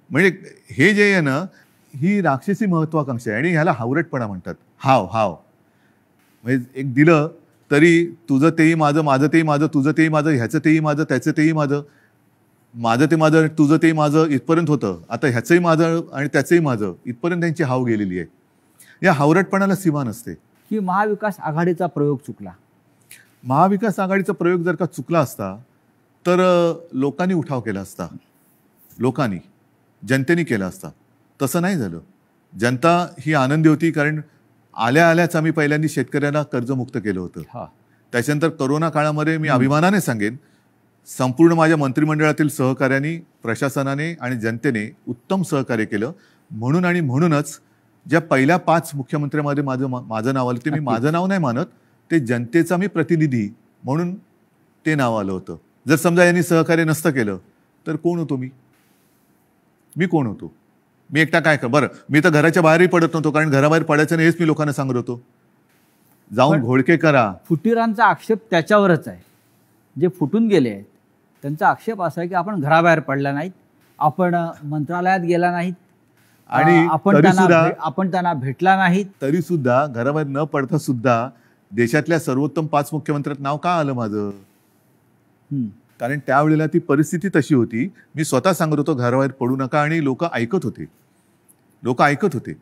म्हणजे हे जे आहे ना, ही राक्षसी महत्वाकांक्षा आहे आणि ह्याला हावरटपणा म्हणतात. हाव म्हणजे एक दिलं तरी तुझं तेही माझं, माझं तेही माझं, तुझं तेही माझं, ह्याचं तेही माझं, त्याचं तेही माझं, माझं ते माझं, तुझं तेही माझं इथपर्यंत होतं. आता ह्याचंही माझं आणि त्याचंही माझं इथपर्यंत त्यांची हाव गेलेली आहे. या हावरटपणाला सीमा नसते. की महाविकास आघाडीचा प्रयोग चुकला? महाविकास आघाडीचा प्रयोग जर का चुकला असता तर लोकांनी उठाव केला असता, लोकांनी, जनतेने केला असता. तसं नाही झालं. जनता ही आनंदी होती कारण आल्याच आम्ही पहिल्यांदा शेतकऱ्यांना कर्जमुक्त केलं होतं. हां, त्याच्यानंतर कोरोना काळामध्ये मी अभिमानाने सांगेन संपूर्ण माझ्या मंत्रिमंडळातील सहकार्यांनी, प्रशासनाने आणि जनतेने उत्तम सहकार्य केलं. म्हणून आणि म्हणूनच ज्या पहिल्या 5 मुख्यमंत्र्यांमध्ये माझं नाव आलं, ते मी माझं नाव नाही मानत, ते जनतेचा मी प्रतिनिधी म्हणून ते नाव आलं होतं. जर समजा यांनी सहकार्य नसतं केलं तर कोण होतो मी कोण होतो? मी एकटा काय कर बरं, मी तर घराच्या बाहेरही पडत नव्हतो कारण घराबाहेर पडायचं नाही हेच मी लोकांना सांगत होतो. जाऊन घोळके करा. फुटीरांचा आक्षेप त्याच्यावरच आहे. जे फुटून गेले आहेत त्यांचा आक्षेप असा आहे की आपण घराबाहेर पडला नाहीत, आपण मंत्रालयात गेला नाहीत आणि आपण त्यांना भेटला नाहीत. तरी सुद्धा घराबाहेर न पडता सुद्धा देशातल्या सर्वोत्तम 5 मुख्यमंत्र्यात नाव का आलं माझं? कारण त्यावेळेला ती परिस्थिती तशी होती. मी स्वतः सांगत होतो घराबाहेर पडू नका आणि लोक ऐकत होते.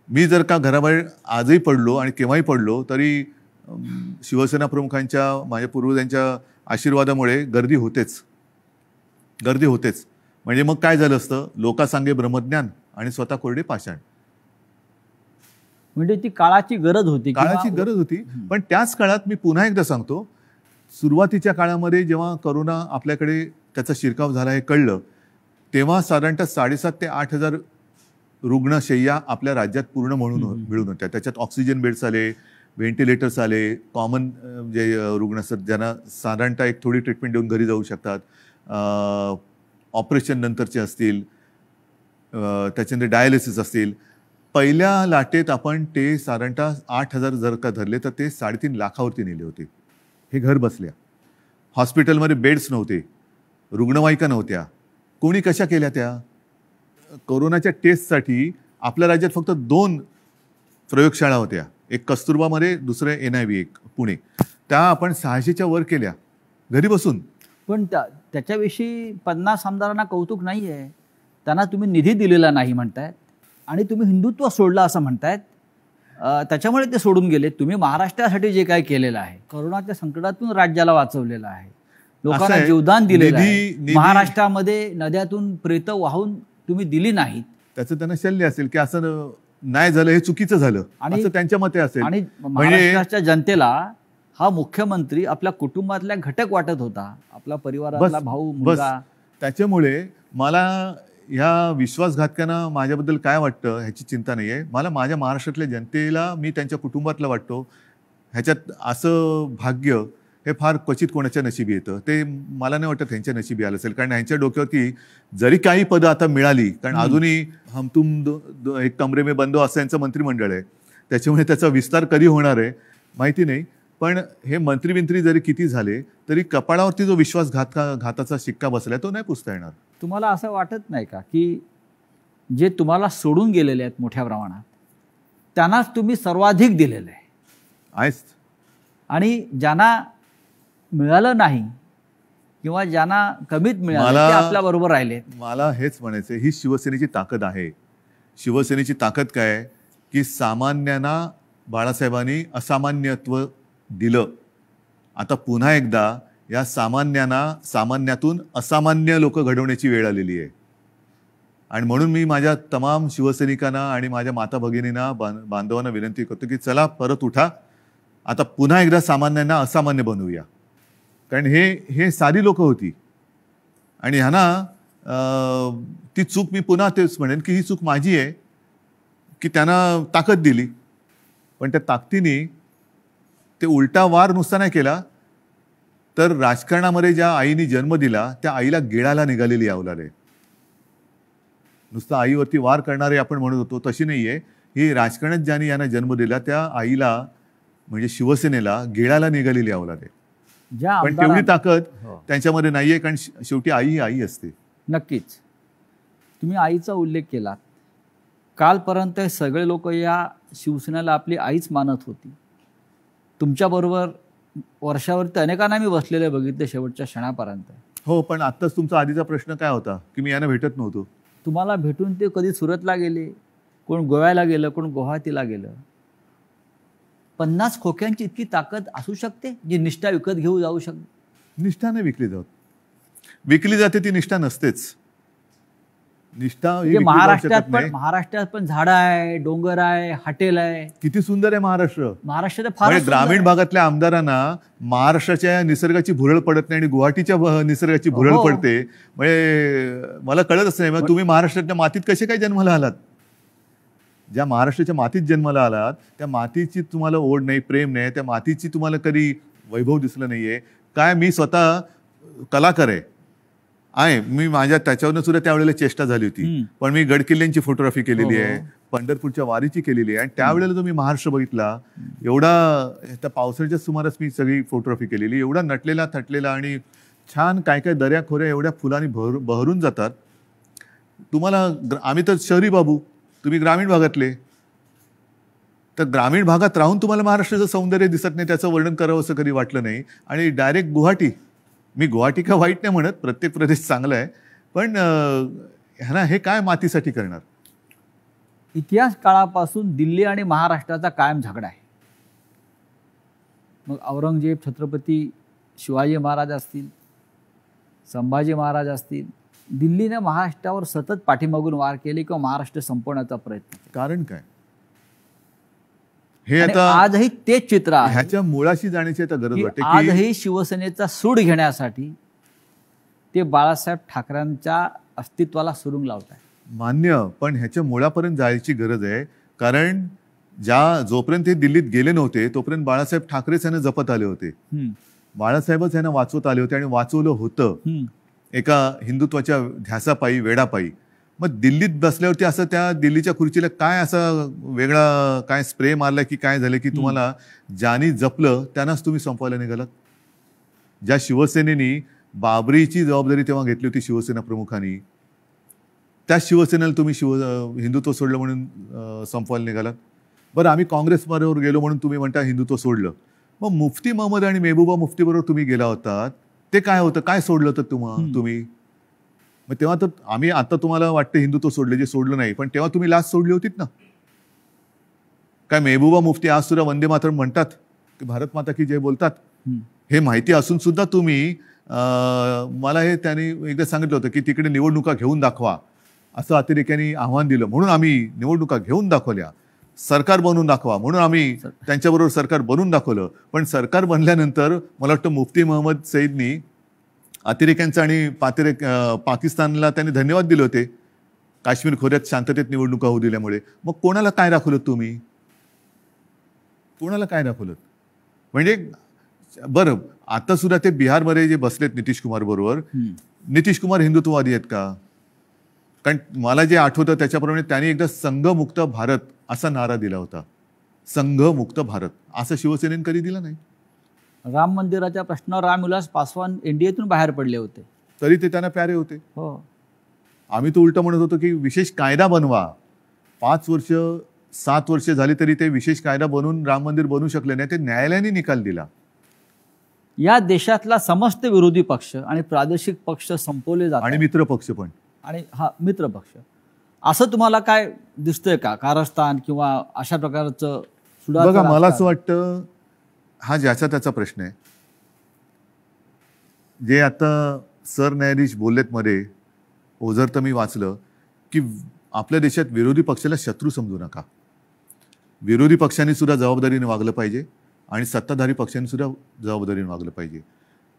मी जर का घराबाहेर आजही पडलो आणि केव्हाही पडलो तरी शिवसेना प्रमुखांच्या, माझ्या पूर्वजांच्या आशीर्वादामुळे गर्दी होतेच. म्हणजे मग काय झालं असतं, लोकांसांगे ब्रह्मज्ञान आणि स्वतः कोरडे पाषाण. म्हणजे ती काळाची गरज होती. पण त्याच काळात मी पुन्हा एकदा सांगतो, सुरुवातीच्या काळामध्ये जेव्हा कोरोना आपल्याकडे त्याचा शिरकाव झाला हे कळलं तेव्हा साधारणतः 7,500 ते 8,000 रुग्णशय्या आपल्या राज्यात पूर्ण मिळून होत्या. त्याच्यात ऑक्सिजन बेड्स आले, व्हेंटिलेटर्स आले, कॉमन जे रुग्ण असतात ज्यांना साधारणतः एक थोडी ट्रीटमेंट देऊन घरी जाऊ शकतात, ऑपरेशन नंतरचे असतील, त्याच्यानंतर डायलिसिस असतील. पहिल्या लाटेत आपण ते साधारणतः 8,000 जर का धरले तर ते 3.5 लाखावरती नेले होते. हे घर बसल्या. हॉस्पिटलमध्ये बेड्स नव्हते, रुग्णवाहिका नव्हत्या. कोणी कशा केल्या त्या? कोरोनाच्या टेस्टसाठी आपल्या राज्यात फक्त 2 प्रयोगशाळा होत्या. एक कस्तुरबामध्ये, दुसरे NIV एक पुणे. त्या आपण 600च्या वर केल्या घरी बसून. पण त्याच्याविषयी 50 आमदारांना कौतुक नाही आहे. त्यांना तुम्ही निधी दिलेला नाही म्हणतायत आणि तुम्ही हिंदुत्व सोडलं असं म्हणतायत. त्याच्यामुळे ते सोडून गेले. तुम्ही महाराष्ट्रासाठी जे काय केलेलं आहे, कोरोनाच्या संकटातून राज्याला वाचवलेलं आहे, लोकांना जीवदान दिलेलं आहे. महाराष्ट्रामध्ये नद्यातून प्रेत वाहून तुम्ही दिली नाहीत. त्याचं त्यांना शल्य असेल की असं नाही झालं, हे चुकीचं झालं असं त्यांच्या मते असेल. आणि महाराष्ट्राच्या जनतेला हा मुख्यमंत्री आपल्या कुटुंबातल्या घटक वाटत होता, आपला परिवारातला भाऊ, मुलगा. त्याच्यामुळे मला ह्या विश्वासघातकांना माझ्याबद्दल काय वाटतं ह्याची चिंता नाही आहे. मला माझ्या महाराष्ट्रातल्या जनतेला मी त्यांच्या कुटुंबातला वाटतो. ह्याच्यात असं भाग्य हे फार क्वचित कोणाच्या नशिबी येतं. ते मला नाही वाटत ह्यांच्या नशिबी आलं असेल. कारण ह्यांच्या डोक्यावरती जरी काही पदं आता मिळाली, कारण अजूनही हम तुम एक कमरे में बंद असं यांचं मंत्रिमंडळ आहे, त्याच्यामुळे त्याचा विस्तार कधी होणार आहे माहिती नाही. पण हे मंत्री जरी किती झाले तरी कपाळावरती जो घाताचा शिक्का बसलाय तो नाही पुसता येणार. तुम्हाला असं वाटत नाही का की जे तुम्हाला सोडून गेलेले आहेत मोठ्या प्रमाणात त्यांनाच तुम्ही सर्वाधिक दिलेलं आहे आणि ज्यांना मिळालं नाही किंवा ज्यांना कमीत मिळालं ते आपल्या बरोबर राहिले? मला हेच म्हणायचं, ही शिवसेनेची ताकद आहे. शिवसेनेची ताकद काय की सामान्यांना बाळासाहेबांनी असामान्यत्व दिलं. आता पुन्हा एकदा या सामान्यातून असामान्य लोक घडवण्याची वेळ आलेली आहे. आणि म्हणून मी माझ्या तमाम शिवसैनिकांना आणि माझ्या माता भगिनींना, बांधवांना विनंती करतो की चला परत उठा, आता पुन्हा एकदा सामान्यांना असामान्य बनवूया. कारण हे सारी लोक होती आणि ह्यांना ती चूक, मी पुन्हा तेच म्हणेन की ही चूक माझी आहे की त्यांना ताकद दिली. पण त्या ताकदीने ते उलटा वार नुसता नाही केला, तर राजकारणामध्ये ज्या आईने जन्म दिला त्या आईला गिळायला निघालेली अवलाद आहे. नुसतं आईवरती वार करणारे आपण म्हणत होतो तशी नाहीये ही. राजकारणात ज्यांनी यांना जन्म दिला त्या आईला म्हणजे शिवसेनेला गिळायला निघालेली अवलाद आहे. पण तेवढी ताकद त्यांच्यामध्ये नाहीये, कारण शेवटी आई ही आई असते. नक्कीच. तुम्ही आईचा उल्लेख केला. कालपर्यंत सगळे लोक या शिवसेनेला आपली आईच मानत होती. तुमच्याबरोबर वर्षावरती अनेकांना मी बसलेले बघितले शेवटच्या क्षणापर्यंत. हो, पण आत्ताच तुमचा आधीचा प्रश्न काय होता की मी यांना भेटत नव्हतो. तुम्हाला भेटून ते कधी सुरतला गेले, कोण गोव्याला गेलं, कोण गुवाहाटीला गेलं. 50 खोक्यांची इतकी ताकद असू शकते जी निष्ठा विकत घेऊ जाऊ शकते? निष्ठा नाही विकली जात. विकली जाते ती निष्ठा नसतेच. निष्ठा महाराष्ट्रात पण झाडं आहे, डोंगर आहे, हॉटेल आहे. किती सुंदर आहे महाराष्ट्र. महाराष्ट्र फार ग्रामीण भागातल्या आमदारांना महाराष्ट्राच्या निसर्गाची भुरळ पडत नाही आणि गुवाहाटीच्या निसर्गाची भुरळ पडते. म्हणजे मला कळतच नाही मग तुम्ही महाराष्ट्राच्या मातीत कसे काय जन्माला आलात. ज्या महाराष्ट्राच्या मातीत जन्माला आलात त्या मातीची तुम्हाला ओढ नाही, प्रेम नाही, त्या मातीची तुम्हाला कधी वैभव दिसलं नाहीये काय. मी स्वतः कलाकार आहे. मी माझ्या त्याच्यावरनं सुद्धा त्यावेळेला चेष्टा झाली होती. पण मी गडकिल्ल्यांची फोटोग्राफी केलेली आहे, पंढरपूरच्या वारीची केलेली आहे. आणि त्यावेळेला जो मी महाराष्ट्र बघितला एवढा त्या पावसाळ्याच्या सुमारास मी सगळी फोटोग्राफी केलेली. एवढा नटलेला थटलेला आणि छान काय काय दऱ्या खोऱ्या एवढ्या फुलांनी बहरून जातात. तुम्हाला आम्ही तर शहरी बाबू, तुम्ही ग्रामीण भागातले. तर ग्रामीण भागात राहून तुम्हाला महाराष्ट्राचं सौंदर्य दिसत नाही, त्याचं वर्णन करावं असं कधी वाटलं नाही. आणि डायरेक्ट गुवाहाटी. मी गुवाहाटी का वाईट नाही म्हणत, प्रत्येक प्रदेश चांगला आहे. पण ह्यांना हे काय मातीसाठी करणार. इतिहास काळापासून दिल्ली आणि महाराष्ट्राचा कायम झगडा आहे. मग औरंगजेब, छत्रपती शिवाजी महाराज असतील, संभाजी महाराज असतील, दिल्लीने महाराष्ट्रावर सतत पाठीमागून वार केले किंवा महाराष्ट्र संपवण्याचा प्रयत्न केला. कारण काय हे आता आजही तेच चित्र आहे. ह्याच्या मुळाशी जाण्याची आता गरज वाटते. आजही शिवसेनेचा सूड घेण्यासाठी ते बाळासाहेब ठाकरेंच्या अस्तित्वाला सुरुंग लावत आहे. मान्य, पण ह्याच्या मुळापर्यंत जायची गरज आहे. कारण जोपर्यंत ते दिल्लीत गेले नव्हते तोपर्यंत बाळासाहेब ठाकरेच यांना जपत आले होते. बाळासाहेबच यांना वाचवत आले होते आणि वाचवलं होतं एका हिंदुत्वाच्या ध्यासापायी, वेडापायी. मग दिल्लीत बसल्यावरती असं त्या दिल्लीच्या खुर्चीला काय असं वेगळा काय स्प्रे मारला की काय झालं की तुम्हाला ज्यांनी जपलं त्यांनाच तुम्ही संपवायला निघालात. ज्या शिवसेनेनी बाबरीची जबाबदारी तेव्हा घेतली होती शिवसेना प्रमुखांनी, त्या शिवसेनेला तुम्ही हिंदुत्व सोडलं म्हणून संपवायला निघालात. बरं, आम्ही काँग्रेसबरोबर गेलो म्हणून तुम्ही म्हणता हिंदुत्व सोडलं. मग मुफ्ती महम्मद आणि मेहबूबा मुफ्तीबरोबर तुम्ही गेला होतात, ते काय होतं, काय सोडलं होतं तुम्ही. मग तेव्हा तर आम्ही आता तुम्हाला वाटतं हिंदुत्व सोडले, जे सोडलं नाही, पण तेव्हा तुम्ही लाच सोडली होतीत ना. काय मेहबूबा मुफ्ती आज सुद्धा वंदे मातरम म्हणतात, की भारत माता की जय बोलतात. हे माहिती असून सुद्धा तुम्ही मला हे त्यांनी एकदा सांगितलं होतं की तिकडे निवडणुका घेऊन दाखवा असं अतिरेक्यांनी आव्हान दिलं. म्हणून आम्ही निवडणुका घेऊन दाखवल्या. सरकार बनवून दाखवा म्हणून आम्ही त्यांच्याबरोबर सरकार बनवून दाखवलं. पण सरकार बनल्यानंतर मला वाटतं मुफ्ती महम्मद सईदनी अतिरेक्यांचं आणि पाकिस्तानला त्यांनी धन्यवाद दिले होते काश्मीर खोऱ्यात शांततेत निवडणुका होऊ दिल्यामुळे. मग कोणाला काय दाखवलं तुम्ही, कोणाला काय दाखवलं. म्हणजे बरं, आता सुद्धा ते बिहारमध्ये जे बसलेत नितीश कुमार बरोबर, नितीश कुमार हिंदुत्ववादी आहेत का. कारण मला जे आठवतं त्याच्याप्रमाणे त्यांनी एकदा संघमुक्त भारत असा नारा दिला होता. संघमुक्त भारत असं शिवसेनेने कधी दिला नाही. राम मंदिराच्या प्रश्नावर रामविलास पासवान एनडीएतून बाहेर पडले होते, तरी ते त्यांना प्यारे होते. हो, आम्ही तो उलट म्हणत होतो की विशेष कायदा बनवा. 5 वर्ष 7 वर्ष झाली तरी ते विशेष कायदा बनवून राम मंदिर बनवू शकले नाही. ते न्यायालयाने निकाल दिला. या देशातला समस्त विरोधी पक्ष आणि प्रादेशिक पक्ष संपवले जातात आणि मित्र पक्ष पण. आणि हा मित्र पक्ष असं तुम्हाला काय दिसतंय का कारस्थान किंवा अशा प्रकारचं. बघा, मला असं वाटतं हा ज्याचा त्याचा प्रश्न आहे. जे आता सरन्यायाधीश बोललेत मध्ये ओझर तर मी वाचलं की आपल्या देशात विरोधी पक्षाला शत्रू समजू नका. विरोधी पक्षांनी सुद्धा जबाबदारीने वागलं पाहिजे आणि सत्ताधारी पक्षांनी सुद्धा जबाबदारीने वागलं पाहिजे.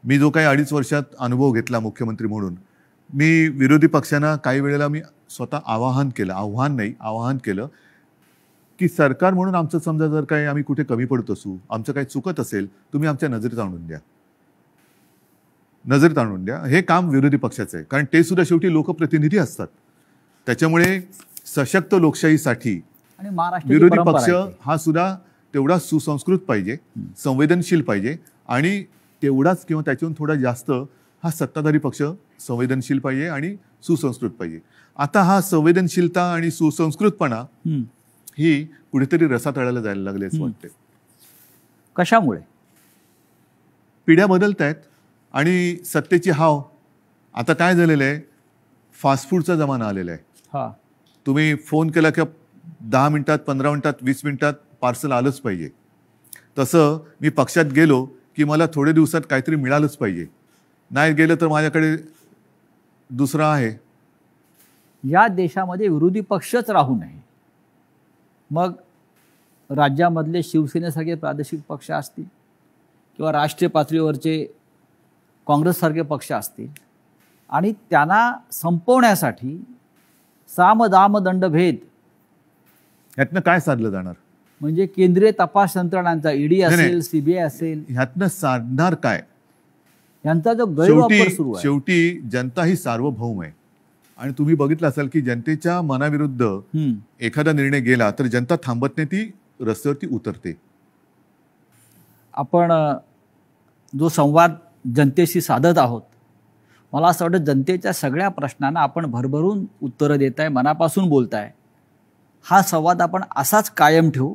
मी जो काही 2.5 वर्षात अनुभव घेतला मुख्यमंत्री म्हणून, मी विरोधी पक्षांना काही वेळेला मी स्वतः आवाहन केलं की सरकार म्हणून आमचं समजा जर काही आम्ही कुठे कमी पडत असू, आमचं काही चुकत असेल, तुम्ही आमच्या नजरेत आणून द्या. नजरेत आणून द्या. हे काम विरोधी पक्षाचं आहे, कारण ते सुद्धा शेवटी लोकप्रतिनिधी असतात. त्याच्यामुळे सशक्त लोकशाहीसाठी आणि महाराष्ट्राची विरोधी परंपरा पक्ष आहे ती. हा सुद्धा तेवढा सुसंस्कृत पाहिजे, संवेदनशील पाहिजे, आणि तेवढाच किंवा त्याच्याहून थोडा जास्त हा सत्ताधारी पक्ष संवेदनशील पाहिजे आणि सुसंस्कृत पाहिजे. आता हा संवेदनशीलता आणि सुसंस्कृतपणा ही कुठेतरी रसातळाला जायला लागली असं वाटते. कशामुळे? पिढ्या बदलत आहेत आणि सत्तेची हाव. आता काय झालेलं आहे, फास्ट फूडचा जमाना आलेला आहे. हा, तुम्ही फोन केला की 10 मिनिटात, 15 मिनिटात, 20 मिनिटात पार्सल आलंच पाहिजे. तसं मी पक्षात गेलो की मला थोड्या दिवसात काहीतरी मिळालंच पाहिजे. नाही गेलं तर माझ्याकडे दुसरा आहे. या देशामध्ये विरोधी पक्षच राहू नये. मग राज्यामधले शिवसेनेसारखे प्रादेशिक पक्ष असतील किंवा राष्ट्रीय पातळीवरचे काँग्रेससारखे पक्ष असतील, आणि त्यांना संपवण्यासाठी साम दाम दंडभेद ह्यातनं काय साधलं जाणार? म्हणजे केंद्रीय तपास यंत्रणांचा ईडी असेल, सीबीआय असेल, ह्यातनं साधणार काय? यांचा जो गैरवापर सुरू आहे. शेवटी जनता ही सार्वभौम आहे, आणि तुम्ही बघितलं असाल की जनतेच्या मनाविरुद्ध एखादा निर्णय गेला तर जनता थांबत नाही, ती रस्त्यावरती उतरते. आपण जो संवाद जनतेशी साधत आहोत, मला असं वाटतं जनतेच्या सगळ्या प्रश्नांना आपण भरभरून उत्तरं देताय, मनापासून बोलताय. हा संवाद आपण असाच कायम ठेवू.